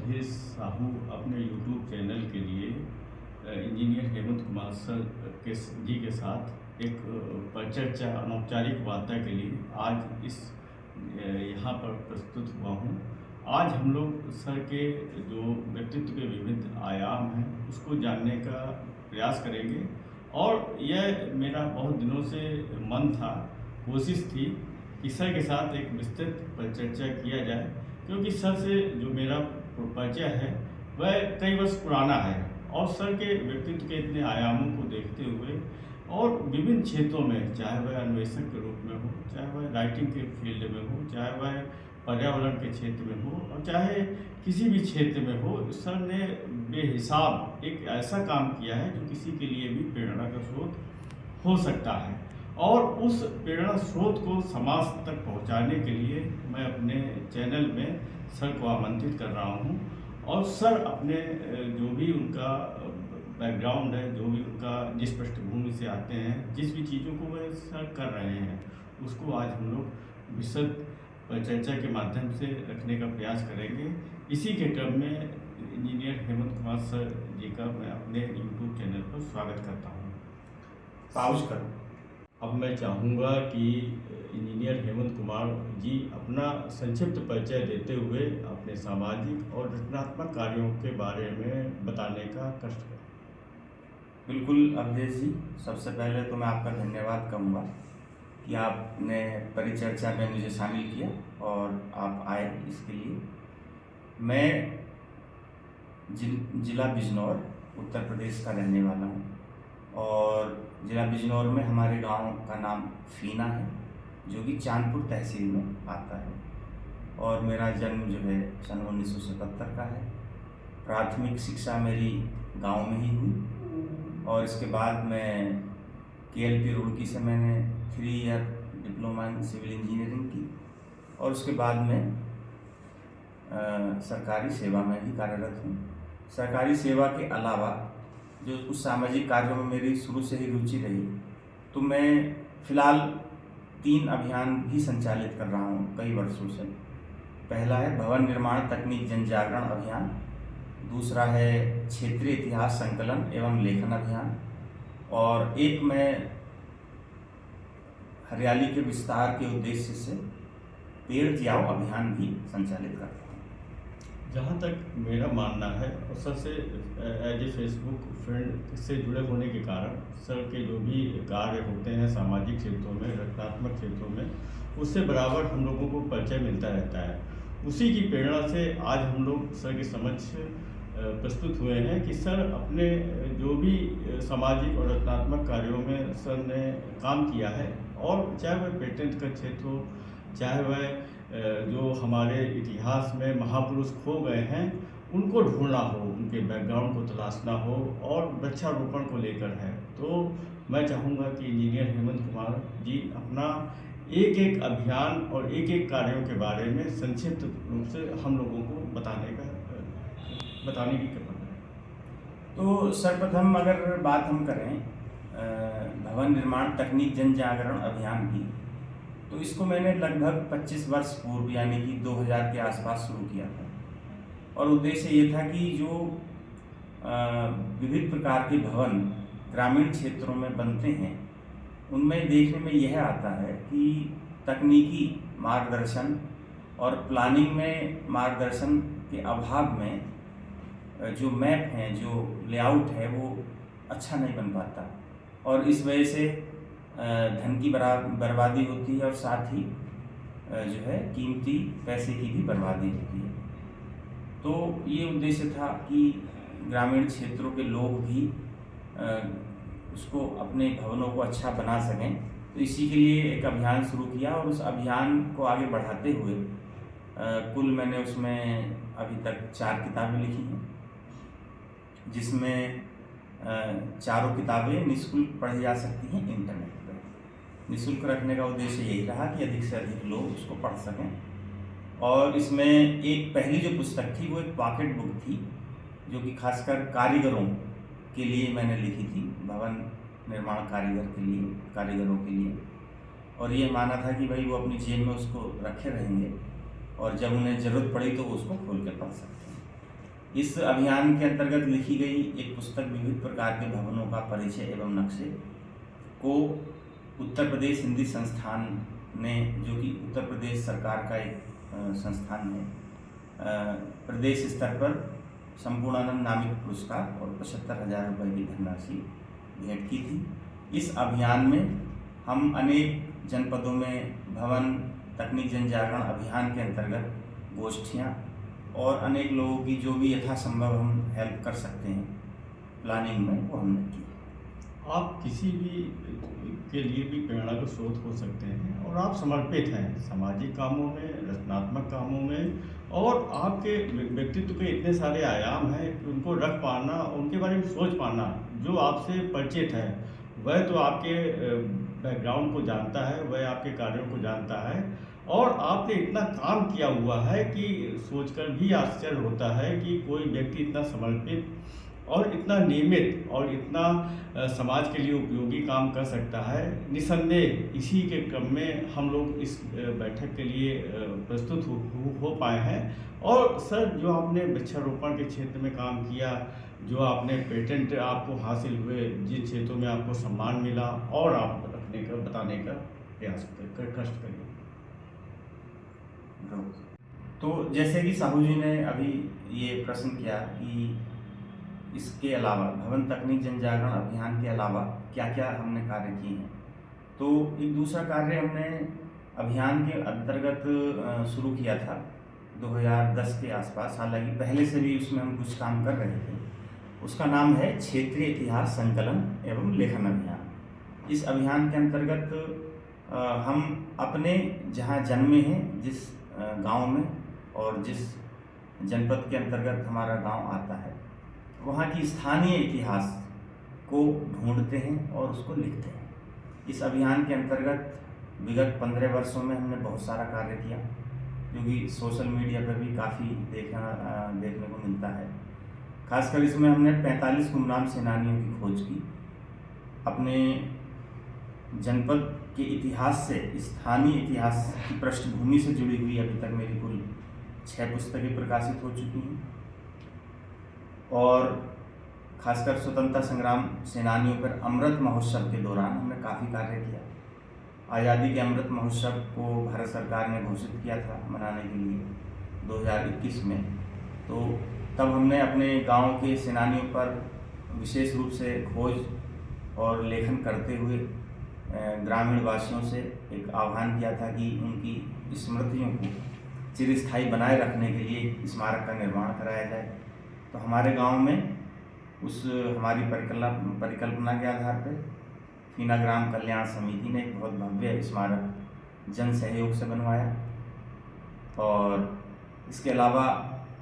अवधेश साहू अपने YouTube channel के लिए इंजीनियर हेमंत कुमार सर जी के साथ एक परिचर्चा अनौपचारिक वार्ता के लिए आज इस यहाँ पर प्रस्तुत हुआ हूँ। आज हम लोग सर के जो व्यक्तित्व के विभिन्न आयाम हैं उसको जानने का प्रयास करेंगे और यह मेरा बहुत दिनों से मन था, कोशिश थी कि सर के साथ एक विस्तृत परिचर्चा किया जाए, क्योंकि सर से जो मेरा परिचय है वह कई वर्ष पुराना है और सर के व्यक्तित्व के इतने आयामों को देखते हुए और विभिन्न क्षेत्रों में, चाहे वह अन्वेषक के रूप में हो, चाहे वह राइटिंग के फील्ड में हो, चाहे वह पर्यावरण के क्षेत्र में हो और चाहे किसी भी क्षेत्र में हो, सर ने बेहिसाब एक ऐसा काम किया है जो किसी के लिए भी प्रेरणा का स्रोत हो सकता है। और उस प्रेरणा स्रोत को समाज तक पहुंचाने के लिए मैं अपने चैनल में सर को आमंत्रित कर रहा हूं और सर अपने जो भी उनका बैकग्राउंड है, जो भी उनका जिस पृष्ठभूमि से आते हैं, जिस भी चीज़ों को वह सर कर रहे हैं, उसको आज हम लोग विस्तृत परिचर्चा के माध्यम से रखने का प्रयास करेंगे। इसी के क्रम में इंजीनियर हेमंत कुमार सर जी का मैं अपने यूट्यूब चैनल पर स्वागत करता हूँ। पाउज करो। अब मैं चाहूँगा कि इंजीनियर हेमंत कुमार जी अपना संक्षिप्त परिचय देते हुए अपने सामाजिक और रचनात्मक कार्यों के बारे में बताने का कष्ट करें। बिल्कुल अवधेश जी, सबसे पहले तो मैं आपका धन्यवाद कहूँगा कि आपने परिचर्चा में मुझे शामिल किया और आप आए इसके लिए। मैं जिला बिजनौर उत्तर प्रदेश का रहने वाला हूँ और जिला बिजनौर में हमारे गांव का नाम फीना है, जो कि चांदपुर तहसील में आता है और मेरा जन्म जो है सन 1977 का है। प्राथमिक शिक्षा मेरी गांव में ही हुई और इसके बाद मैं KLP रुड़की से मैंने 3 year diploma in civil engineering की और उसके बाद में सरकारी सेवा में भी कार्यरत हूँ। सरकारी सेवा के अलावा जो कुछ सामाजिक कार्यों में मेरी शुरू से ही रुचि रही, तो मैं फ़िलहाल 3 अभियान भी संचालित कर रहा हूँ कई वर्षों से। पहला है भवन निर्माण तकनीक जन जागरण अभियान, दूसरा है क्षेत्रीय इतिहास संकलन एवं लेखन अभियान और एक मैं हरियाली के विस्तार के उद्देश्य से पेड़ जियाओ अभियान भी संचालित करता हूँ। जहाँ तक मेरा मानना है और सर से एज ए फेसबुक फ्रेंड से जुड़े होने के कारण सर के जो भी कार्य होते हैं सामाजिक क्षेत्रों में, रचनात्मक क्षेत्रों में, उससे बराबर हम लोगों को परिचय मिलता रहता है। उसी की प्रेरणा से आज हम लोग सर के समक्ष प्रस्तुत हुए हैं कि सर अपने जो भी सामाजिक और रचनात्मक कार्यों में सर ने काम किया है और चाहे वह पेटेंट का क्षेत्र हो, चाहे वह जो हमारे इतिहास में महापुरुष खो गए हैं उनको ढूंढना हो, उनके बैकग्राउंड को तलाशना हो और वृक्षारोपण को लेकर है, तो मैं चाहूँगा कि इंजीनियर हेमंत कुमार जी अपना एक एक अभियान और एक एक कार्यों के बारे में संक्षिप्त रूप से हम लोगों को बताने की कृपा करें। तो सर्वप्रथम अगर बात हम करें भवन निर्माण तकनीक जन जागरण अभियान की, तो इसको मैंने लगभग 25 वर्ष पूर्व यानी कि 2000 के आसपास शुरू किया था और उद्देश्य ये था कि जो विविध प्रकार के भवन ग्रामीण क्षेत्रों में बनते हैं उनमें देखने में यह आता है कि तकनीकी मार्गदर्शन और प्लानिंग में मार्गदर्शन के अभाव में जो मैप हैं, जो लेआउट है, वो अच्छा नहीं बन पाता और इस वजह से धन की बर्बादी होती है और साथ ही जो है कीमती पैसे की भी बर्बादी होती है। तो ये उद्देश्य था कि ग्रामीण क्षेत्रों के लोग भी उसको अपने भवनों को अच्छा बना सकें, तो इसी के लिए एक अभियान शुरू किया और उस अभियान को आगे बढ़ाते हुए कुल मैंने उसमें अभी तक 4 किताबें लिखी हैं, जिसमें 4 किताबें निःशुल्क पढ़ी जा सकती हैं इंटरनेट पर। निःशुल्क रखने का उद्देश्य यही रहा कि अधिक से अधिक लोग उसको पढ़ सकें और इसमें एक पहली जो पुस्तक थी वो एक पॉकेट बुक थी, जो कि खासकर कारीगरों के लिए मैंने लिखी थी, भवन निर्माण कारीगरों के लिए और ये माना था कि भाई वो अपनी जेब में उसको रखे रहेंगे और जब उन्हें ज़रूरत पड़ी तो वो उसको खोल कर पढ़ सकते हैं। इस अभियान के अंतर्गत लिखी गई एक पुस्तक विविध प्रकार के भवनों का परिचय एवं नक्शे को उत्तर प्रदेश हिंदी संस्थान ने, जो कि उत्तर प्रदेश सरकार का एक संस्थान है, प्रदेश स्तर पर संपूर्णानंद नामित पुरस्कार और 75,000 रुपये की धनराशि भेंट की थी। इस अभियान में हम अनेक जनपदों में भवन तकनीक जन जागरण अभियान के अंतर्गत गोष्ठियाँ और अनेक लोगों की जो भी यथासंभव हम हेल्प कर सकते हैं प्लानिंग में, वो हमने की। आप किसी भी के लिए भी प्रेरणा का स्रोत हो सकते हैं और आप समर्पित हैं सामाजिक कामों में, रचनात्मक कामों में, और आपके व्यक्तित्व के इतने सारे आयाम हैं कि उनको रख पाना, उनके बारे में सोच पाना, जो आपसे परिचित है वह तो आपके बैकग्राउंड को जानता है, वह आपके कार्यों को जानता है, और आपने इतना काम किया हुआ है कि सोचकर भी आश्चर्य होता है कि कोई व्यक्ति इतना समर्पित और इतना नियमित और इतना समाज के लिए उपयोगी काम कर सकता है। निसंदेह इसी के क्रम में हम लोग इस बैठक के लिए प्रस्तुत हो पाए हैं। और सर, जो आपने वृक्षारोपण के क्षेत्र में काम किया, जो आपने पेटेंट आपको हासिल हुए, जिन क्षेत्रों में आपको सम्मान मिला, और आप रखने का बताने का प्रयास कष्ट करिए। तो जैसे कि साहू जी ने अभी ये प्रश्न किया कि इसके अलावा भवन तकनीक जन जागरण अभियान के अलावा क्या क्या हमने कार्य किए हैं, तो एक दूसरा कार्य हमने अभियान के अंतर्गत शुरू किया था 2010 के आसपास। हालांकि पहले से भी उसमें हम कुछ काम कर रहे थे। उसका नाम है क्षेत्रीय इतिहास संकलन एवं लेखन अभियान। इस अभियान के अंतर्गत हम अपने जहाँ जन्मे हैं, जिस गांव में और जिस जनपद के अंतर्गत हमारा गांव आता है, वहाँ की स्थानीय इतिहास को ढूंढते हैं और उसको लिखते हैं। इस अभियान के अंतर्गत विगत 15 वर्षों में हमने बहुत सारा कार्य किया, जो कि सोशल मीडिया पर भी काफ़ी देखने को मिलता है। खासकर इसमें हमने 45 गुमनाम सेनानियों की खोज की। अपने जनपद के इतिहास से, स्थानीय इतिहास की पृष्ठभूमि से जुड़ी हुई अभी तक मेरी कुल 6 पुस्तकें प्रकाशित हो चुकी हैं। और खासकर स्वतंत्रता संग्राम सेनानियों पर अमृत महोत्सव के दौरान हमने काफ़ी कार्य किया। आज़ादी के अमृत महोत्सव को भारत सरकार ने घोषित किया था मनाने के लिए 2021 में। तो तब हमने अपने गांव के सेनानियों पर विशेष रूप से खोज और लेखन करते हुए ग्रामीण वासियों से एक आह्वान किया था कि उनकी स्मृतियों को चिरस्थायी बनाए रखने के लिए एक स्मारक का निर्माण कराया जाए। तो हमारे गांव में उस हमारी परिकल्पना के आधार पर फीना ग्राम कल्याण समिति ने एक बहुत भव्य स्मारक जन सहयोग से बनवाया। और इसके अलावा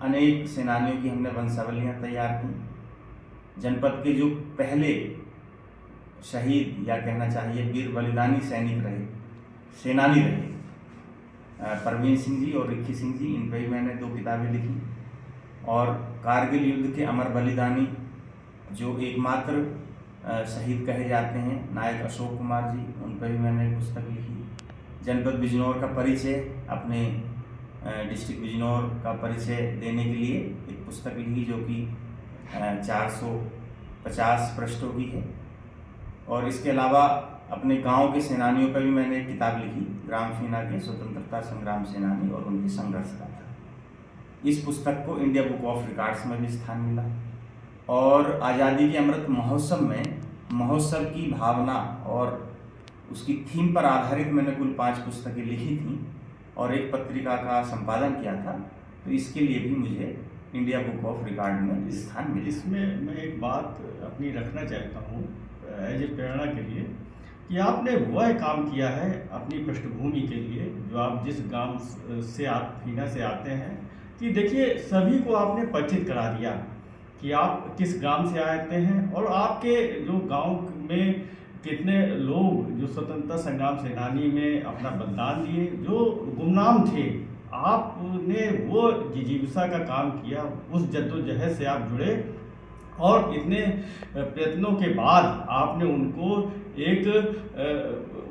अनेक सेनानियों की हमने वंशावलियाँ तैयार की। जनपद के जो पहले शहीद या कहना चाहिए वीर बलिदानी सैनिक रहे, सेनानी रहे, परवीन सिंह जी और रिक्की सिंह जी, इन पर ही मैंने 2 किताबें लिखी। और कारगिल युद्ध के अमर बलिदानी जो एकमात्र शहीद कहे जाते हैं, नायक अशोक कुमार जी, उन पर भी मैंने एक पुस्तक लिखी। जनपद बिजनौर का परिचय, अपने डिस्ट्रिक्ट बिजनौर का परिचय देने के लिए एक पुस्तक लिखी, जो कि 450 पृष्ठों की है। और इसके अलावा अपने गांव के सेनानियों पर भी मैंने एक किताब लिखी, ग्राम फीना के स्वतंत्रता संग्राम सेनानी और उनकी संघर्ष गाथा। इस पुस्तक को इंडिया बुक ऑफ रिकॉर्ड्स में भी स्थान मिला। और आज़ादी के अमृत महोत्सव में महोत्सव की भावना और उसकी थीम पर आधारित मैंने कुल 5 पुस्तकें लिखी थी और एक पत्रिका का संपादन किया था। तो इसके लिए भी मुझे इंडिया बुक ऑफ रिकॉर्ड में स्थान मिला। इसमें मैं एक बात अपनी रखना चाहता हूँ एज ए प्रेरणा के लिए, कि आपने वह काम किया है अपनी पृष्ठभूमि के लिए, जो आप जिस गांव से आप फीना से आते हैं, कि देखिए सभी को आपने परिचित करा दिया कि आप किस गांव से आते हैं और आपके जो गांव में कितने लोग जो स्वतंत्रता संग्राम सेनानी में अपना बलिदान दिए, जो गुमनाम थे, आपने वो जिजीविका का काम किया, उस जद्दोजहद से आप जुड़े और इतने प्रयत्नों के बाद आपने उनको एक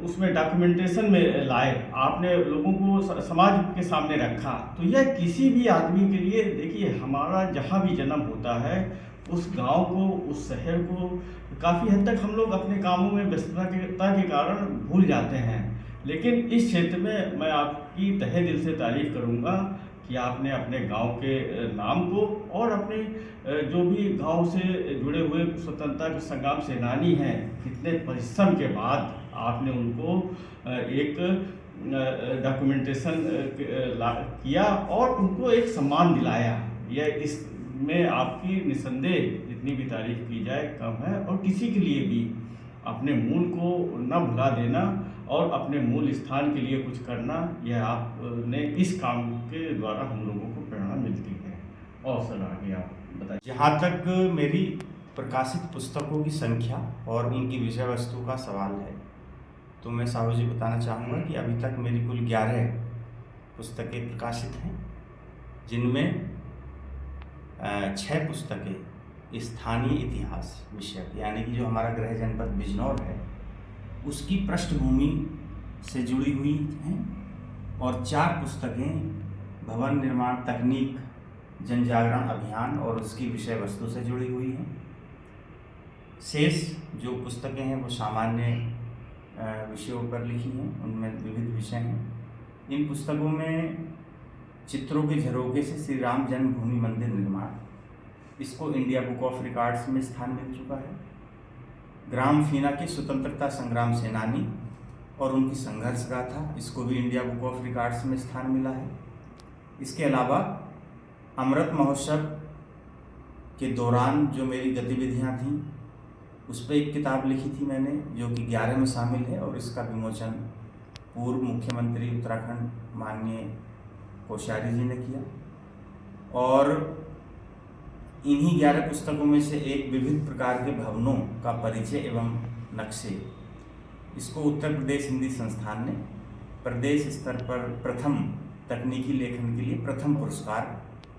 उसमें डॉक्यूमेंटेशन में लाए, आपने लोगों को समाज के सामने रखा, तो यह किसी भी आदमी के लिए, देखिए हमारा जहाँ भी जन्म होता है उस गांव को, उस शहर को काफ़ी हद तक हम लोग अपने कामों में व्यस्तता के कारण भूल जाते हैं। लेकिन इस क्षेत्र में मैं आपकी तहे दिल से तारीफ करूंगा कि आपने अपने गांव के नाम को और अपने जो भी गांव से जुड़े हुए स्वतंत्रता के संग्राम सेनानी हैं, कितने परिश्रम के बाद आपने उनको एक डॉक्यूमेंटेशन किया और उनको एक सम्मान दिलाया। यह इसमें आपकी निसंदेह जितनी भी तारीफ की जाए कम है। और किसी के लिए भी अपने मूल को न भुला देना और अपने मूल स्थान के लिए कुछ करना, यह आपने इस काम के द्वारा हम लोगों को प्रेरणा मिलती है। और सर आगे आप बताइए। जहाँ तक मेरी प्रकाशित पुस्तकों की संख्या और उनकी विषय वस्तु का सवाल है, तो मैं साहू जी बताना चाहूँगा कि अभी तक मेरी कुल 11 पुस्तकें प्रकाशित हैं, जिनमें 6 पुस्तकें स्थानीय इतिहास विषय, यानी कि जो हमारा गृह जनपद बिजनौर है उसकी पृष्ठभूमि से जुड़ी हुई हैं, और 4 पुस्तकें भवन निर्माण तकनीक जन जागरण अभियान और उसकी विषय वस्तु से जुड़ी हुई हैं। शेष जो पुस्तकें हैं वो सामान्य विषयों पर लिखी हैं, उनमें विविध विषय हैं। इन पुस्तकों में चित्रों के झरोखे से श्री राम जन्मभूमि मंदिर निर्माण, इसको इंडिया बुक ऑफ रिकॉर्ड्स में स्थान मिल चुका है। ग्राम फीना के स्वतंत्रता संग्राम सेनानी और उनकी संघर्ष गाथा, इसको भी इंडिया बुक ऑफ रिकॉर्ड्स में स्थान मिला है। इसके अलावा अमृत महोत्सव के दौरान जो मेरी गतिविधियां थीं उस पर एक किताब लिखी थी मैंने, जो कि 11 में शामिल है, और इसका विमोचन पूर्व मुख्यमंत्री उत्तराखंड माननीय कोश्यारी जी ने किया। और इन्हीं 11 पुस्तकों में से एक विविध प्रकार के भवनों का परिचय एवं नक्शे, इसको उत्तर प्रदेश हिंदी संस्थान ने प्रदेश स्तर पर प्रथम तकनीकी लेखन के लिए प्रथम पुरस्कार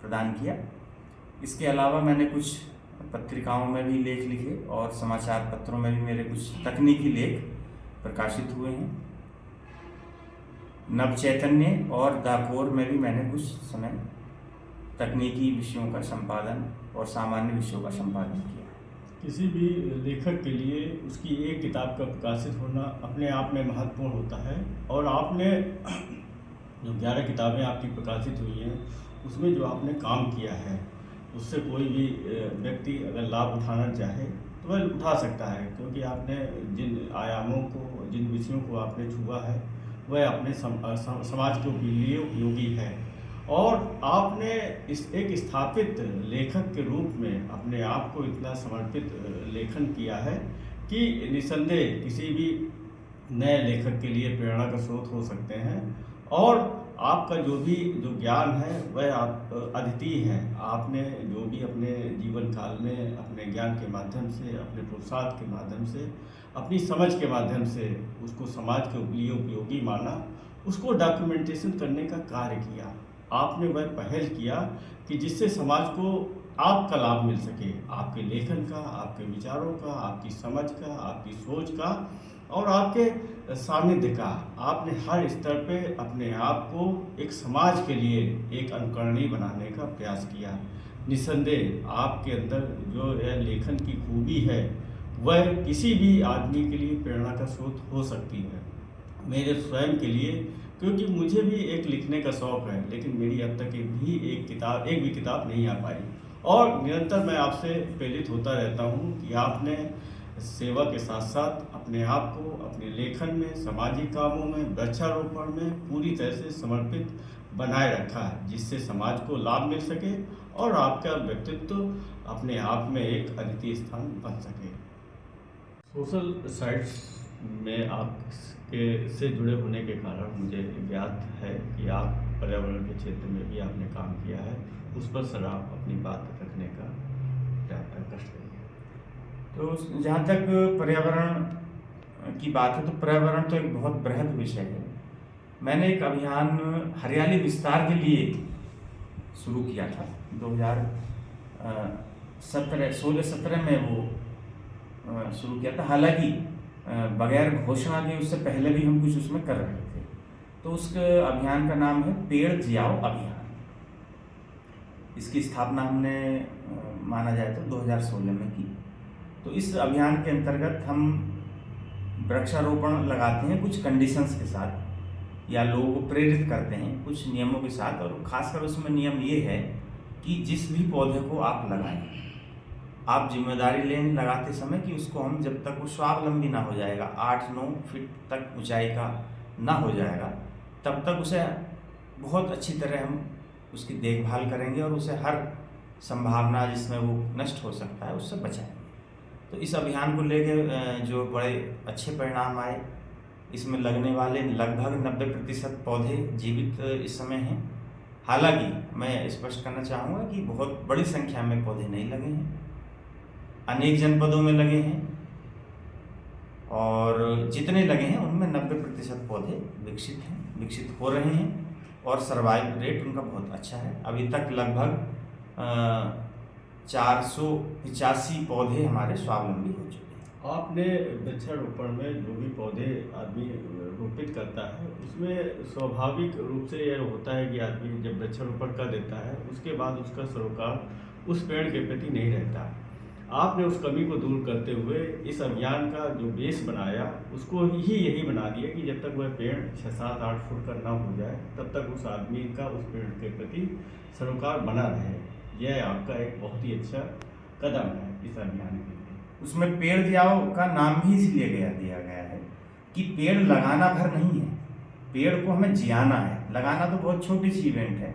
प्रदान किया। इसके अलावा मैंने कुछ पत्रिकाओं में भी लेख लिखे और समाचार पत्रों में भी मेरे कुछ तकनीकी लेख प्रकाशित हुए हैं। नव चैतन्य और दाकोर में भी मैंने कुछ समय तकनीकी विषयों का संपादन और सामान्य विषयों का संपादन किया। किसी भी लेखक के लिए उसकी एक किताब का प्रकाशित होना अपने आप में महत्वपूर्ण होता है। और आपने जो 11 किताबें आपकी प्रकाशित हुई हैं उसमें जो आपने काम किया है उससे कोई भी व्यक्ति अगर लाभ उठाना चाहे तो वह उठा सकता है, क्योंकि आपने जिन आयामों को, जिन विषयों को आपने छुआ है वह अपने समाज के लिए उपयोगी है। और आपने इस एक स्थापित लेखक के रूप में अपने आप को इतना समर्पित लेखन किया है कि निसंदेह किसी भी नए लेखक के लिए प्रेरणा का स्रोत हो सकते हैं। और आपका जो ज्ञान है वह आप अद्वितीय है। आपने जो भी अपने जीवन काल में अपने ज्ञान के माध्यम से, अपने पुरुषार्थ के माध्यम से, अपनी समझ के माध्यम से उसको समाज के लिए उपयोगी माना, उसको डॉक्यूमेंटेशन करने का कार्य किया। आपने वह पहल किया कि जिससे समाज को आपका लाभ मिल सके, आपके लेखन का, आपके विचारों का, आपकी समझ का, आपकी सोच का और आपके सानिध्य का। आपने हर स्तर पे अपने आप को एक समाज के लिए एक अनुकरणीय बनाने का प्रयास किया। निसंदेह आपके अंदर जो लेखन की खूबी है वह किसी भी आदमी के लिए प्रेरणा का स्रोत हो सकती है। मेरे स्वयं के लिए, क्योंकि मुझे भी एक लिखने का शौक़ है, लेकिन मेरी अब तक एक भी किताब नहीं आ पाई। और निरंतर मैं आपसे प्रेरित होता रहता हूँ कि आपने सेवा के साथ साथ अपने आप को अपने लेखन में, सामाजिक कामों में, वृक्षारोपण में पूरी तरह से समर्पित बनाए रखा है, जिससे समाज को लाभ मिल सके और आपका व्यक्तित्व अपने आप में एक अद्वितीय स्थान बन सके। सोशल साइट्स में आपके से जुड़े होने के कारण मुझे ज्ञात है कि आप पर्यावरण के क्षेत्र में भी आपने काम किया है। उस पर सर आप अपनी बात रखने का कष्ट करिए। तो जहाँ तक पर्यावरण की बात है, तो पर्यावरण तो एक बहुत बृहद विषय है। मैंने एक अभियान हरियाली विस्तार के लिए शुरू किया था 2016-17 में वो शुरू किया था। हालांकि बगैर घोषणा के उससे पहले भी हम कुछ उसमें कर रहे थे। तो उस अभियान का नाम है पेड़ जियाओ अभियान। इसकी स्थापना हमने माना जाए तो 2016 में की। तो इस अभियान के अंतर्गत हम वृक्षारोपण लगाते हैं कुछ कंडीशंस के साथ, या लोगों को प्रेरित करते हैं कुछ नियमों के साथ। और खासकर उसमें नियम ये है कि जिस भी पौधे को आप लगाएं, आप जिम्मेदारी लें लगाते समय कि उसको हम जब तक वो स्वावलंबी ना हो जाएगा, 8-9 फीट तक ऊंचाई का ना हो जाएगा, तब तक उसे बहुत अच्छी तरह हम उसकी देखभाल करेंगे और उसे हर संभावना जिसमें वो नष्ट हो सकता है उससे बचाएंगे। तो इस अभियान को लेके जो बड़े अच्छे परिणाम आए, इसमें लगने वाले लगभग 90% पौधे जीवित इस समय हैं। हालांकि मैं स्पष्ट करना चाहूँगा कि बहुत बड़ी संख्या में पौधे नहीं लगे हैं, अनेक जनपदों में लगे हैं, और जितने लगे हैं उनमें 90% पौधे विकसित हो रहे हैं और सर्वाइव रेट उनका बहुत अच्छा है। अभी तक लगभग 485 पौधे हमारे स्वावलंबी हो चुके हैं। आपने वृक्षारोपण में जो भी पौधे आदमी रोपित करता है उसमें स्वाभाविक रूप से यह होता है कि आदमी जब वृक्षारोपण कर देता है उसके बाद उसका सरोकार उस पेड़ के प्रति नहीं रहता। आपने उस कमी को दूर करते हुए इस अभियान का जो बेस बनाया उसको ही यही बना दिया कि जब तक वह पेड़ 6-7-8 फुट का ना हो जाए तब तक उस आदमी का उस पेड़ के प्रति सरोकार बना रहे। यह आपका एक बहुत ही अच्छा कदम है इस अभियान के लिए। उसमें पेड़ जियाओ का नाम भी इसलिए दिया गया है कि पेड़ लगाना भर नहीं है, पेड़ को हमें जियाना है। लगाना तो बहुत छोटी सी इवेंट है,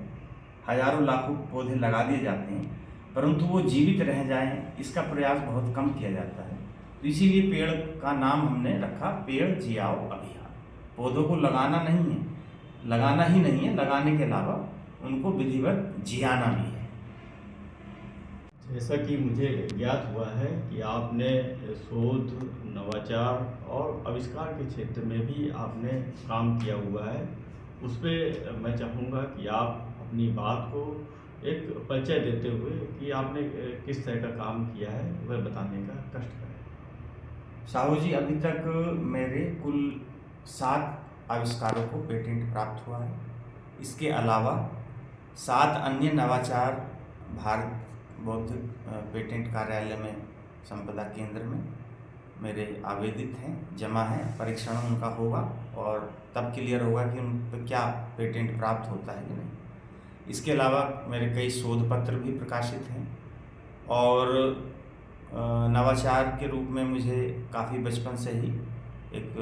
हजारों लाखों पौधे लगा दिए जाते हैं, परंतु वो जीवित रह जाएं इसका प्रयास बहुत कम किया जाता है। तो इसीलिए पेड़ का नाम हमने रखा पेड़ जियाओ अभियान। पौधों को लगाना नहीं है, लगाना ही नहीं है, लगाने के अलावा उनको विधिवत जियाना भी है। जैसा कि मुझे ज्ञात हुआ है कि आपने शोध, नवाचार और आविष्कार के क्षेत्र में भी आपने काम किया हुआ है। उस पर मैं चाहूँगा कि आप अपनी बात को एक परिचय देते हुए कि आपने किस तरह का काम किया है वह बताने का कष्ट करें। साहू जी, अभी तक मेरे कुल 7 आविष्कारों को पेटेंट प्राप्त हुआ है। इसके अलावा 7 अन्य नवाचार भारत बौद्धिक पेटेंट कार्यालय में, संपदा केंद्र में मेरे आवेदित हैं, जमा हैं। परीक्षण उनका होगा और तब क्लियर होगा कि उन पर क्या पेटेंट प्राप्त होता है कि नहीं। इसके अलावा मेरे कई शोध पत्र भी प्रकाशित हैं और नवाचार के रूप में मुझे काफ़ी बचपन से ही एक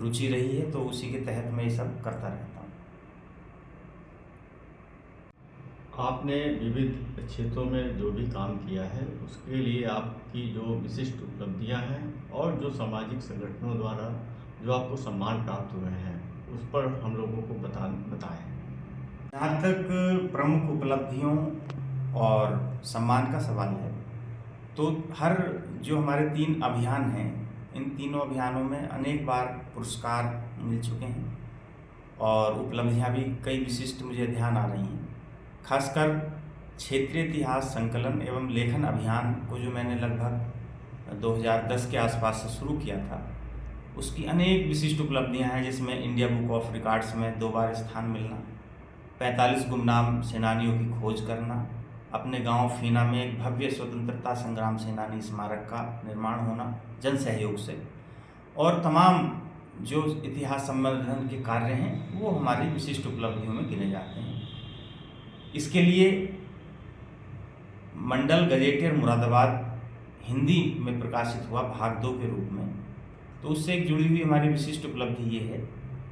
रुचि रही है, तो उसी के तहत मैं ये सब करता रहता हूँ। आपने विविध क्षेत्रों में जो भी काम किया है उसके लिए आपकी जो विशिष्ट उपलब्धियां हैं और जो सामाजिक संगठनों द्वारा जो आपको सम्मान प्राप्त हुए हैं उस पर हम लोगों को बताएं। जहाँ तक प्रमुख उपलब्धियों और सम्मान का सवाल है, तो हर जो हमारे 3 अभियान हैं, इन तीनों अभियानों में अनेक बार पुरस्कार मिल चुके हैं और उपलब्धियां भी कई विशिष्ट मुझे ध्यान आ रही हैं। खासकर क्षेत्रीय इतिहास संकलन एवं लेखन अभियान को जो मैंने लगभग 2010 के आसपास से शुरू किया था, उसकी अनेक विशिष्ट उपलब्धियां हैं, जिसमें इंडिया बुक ऑफ रिकॉर्ड्स में 2 बार स्थान मिलना, 45 गुमनाम सेनानियों की खोज करना, अपने गांव फीना में एक भव्य स्वतंत्रता संग्राम सेनानी स्मारक का निर्माण होना जन सहयोग से, और तमाम जो इतिहास संवर्धन के कार्य हैं वो हमारी विशिष्ट उपलब्धियों में गिने जाते हैं। इसके लिए मंडल गजेटियर मुरादाबाद हिंदी में प्रकाशित हुआ भाग 2 के रूप में, तो उससे एक जुड़ी हुई हमारी विशिष्ट उपलब्धि ये है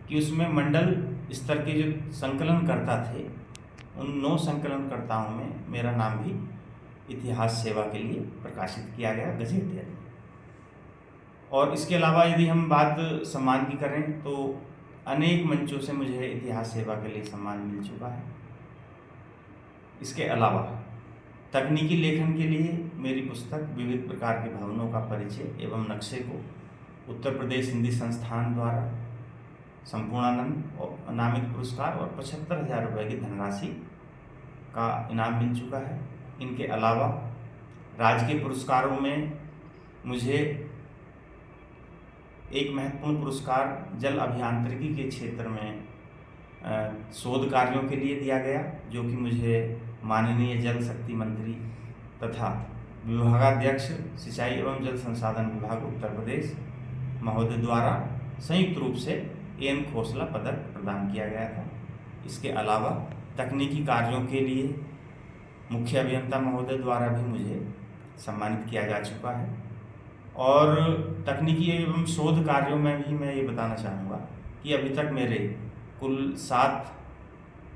कि उसमें मंडल स्तर के जो संकलनकर्ता थे, उन 9 संकलनकर्ताओं में मेरा नाम भी इतिहास सेवा के लिए प्रकाशित किया गया गजेटियर। और इसके अलावा यदि हम बात सम्मान की करें तो अनेक मंचों से मुझे इतिहास सेवा के लिए सम्मान मिल चुका है। इसके अलावा तकनीकी लेखन के लिए मेरी पुस्तक विविध प्रकार के भवनों का परिचय एवं नक्शे को उत्तर प्रदेश हिंदी संस्थान द्वारा संपूर्णानंद नामित पुरस्कार और 75,000 रुपये की धनराशि का इनाम मिल चुका है। इनके अलावा राज्य के पुरस्कारों में मुझे एक महत्वपूर्ण पुरस्कार जल अभियांत्रिकी के क्षेत्र में शोध कार्यों के लिए दिया गया, जो कि मुझे माननीय जल शक्ति मंत्री तथा विभागाध्यक्ष सिंचाई एवं जल संसाधन विभाग उत्तर प्रदेश महोदय द्वारा संयुक्त रूप से एम खोसला पदक प्रदान किया गया था। इसके अलावा तकनीकी कार्यों के लिए मुख्य अभियंता महोदय द्वारा भी मुझे सम्मानित किया जा चुका है। और तकनीकी एवं शोध कार्यों में भी मैं ये बताना चाहूँगा कि अभी तक मेरे कुल 7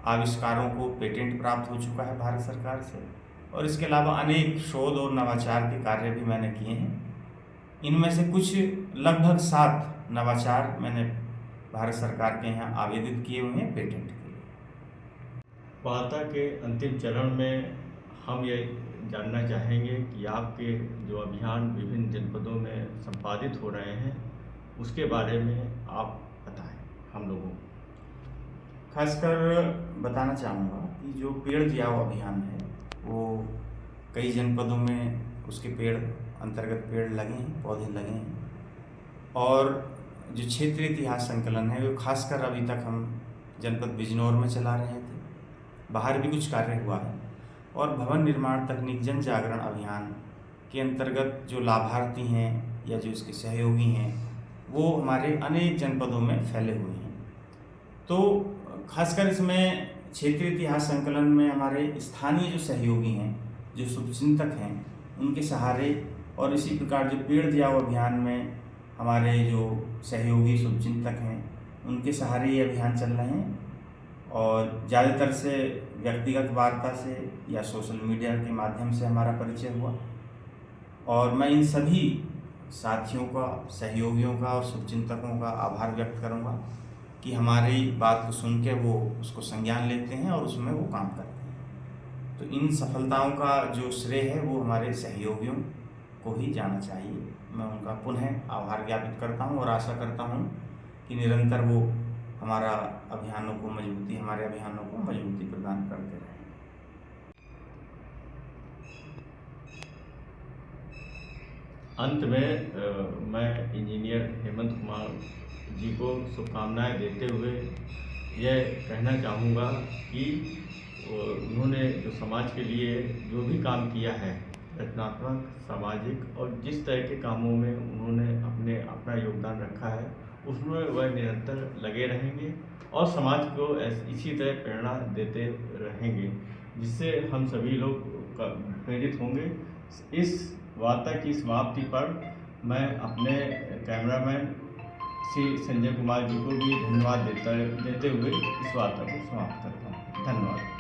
आविष्कारों को पेटेंट प्राप्त हो चुका है भारत सरकार से, और इसके अलावा अनेक शोध और नवाचार के कार्य भी मैंने किए हैं। इनमें से कुछ लगभग 7 नवाचार मैंने भारत सरकार के यहाँ आवेदित किए हुए हैं पेटेंट के लिए। वार्ता के अंतिम चरण में हम ये जानना चाहेंगे कि आपके जो अभियान विभिन्न जनपदों में संपादित हो रहे हैं, उसके बारे में आप बताएं हम लोगों को। खासकर बताना चाहूँगा कि जो पेड़ जियाओ अभियान है वो कई जनपदों में उसके पेड़ अंतर्गत पेड़ लगे हैं, पौधे लगे हैं। और जो क्षेत्रीय इतिहास संकलन है वो खासकर अभी तक हम जनपद बिजनौर में चला रहे थे, बाहर भी कुछ कार्य हुआ है। और भवन निर्माण तकनीक जन जागरण अभियान के अंतर्गत जो लाभार्थी हैं या जो इसके सहयोगी हैं वो हमारे अनेक जनपदों में फैले हुए हैं। तो खासकर इसमें क्षेत्रीय इतिहास संकलन में हमारे स्थानीय जो सहयोगी हैं, जो शुभचिंतक हैं, उनके सहारे, और इसी प्रकार जो पेड़ जियाओ अभियान में हमारे जो सहयोगी शुभचिंतक हैं उनके सहारे ये अभियान चल रहे हैं। और ज़्यादातर से व्यक्तिगत वार्ता से या सोशल मीडिया के माध्यम से हमारा परिचय हुआ, और मैं इन सभी साथियों का, सहयोगियों का और शुभचिंतकों का आभार व्यक्त करूंगा कि हमारी बात को सुन के वो उसको संज्ञान लेते हैं और उसमें वो काम करते हैं। तो इन सफलताओं का जो श्रेय है वो हमारे सहयोगियों को ही जाना चाहिए। मैं उनका पुनः आभार ज्ञापित करता हूं और आशा करता हूं कि निरंतर वो हमारे अभियानों को मजबूती प्रदान करते रहें। अंत में मैं इंजीनियर हेमंत कुमार जी को शुभकामनाएं देते हुए यह कहना चाहूँगा कि उन्होंने जो समाज के लिए जो भी काम किया है, रचनात्मक, सामाजिक और जिस तरह के कामों में उन्होंने अपना योगदान रखा है, उसमें वह निरंतर लगे रहेंगे और समाज को इसी तरह प्रेरणा देते रहेंगे, जिससे हम सभी लोग प्रेरित होंगे। इस वार्ता की समाप्ति पर मैं अपने कैमरामैन श्री संजय कुमार जी को भी धन्यवाद देते हुए इस वार्ता को समाप्त करता हूँ। धन्यवाद।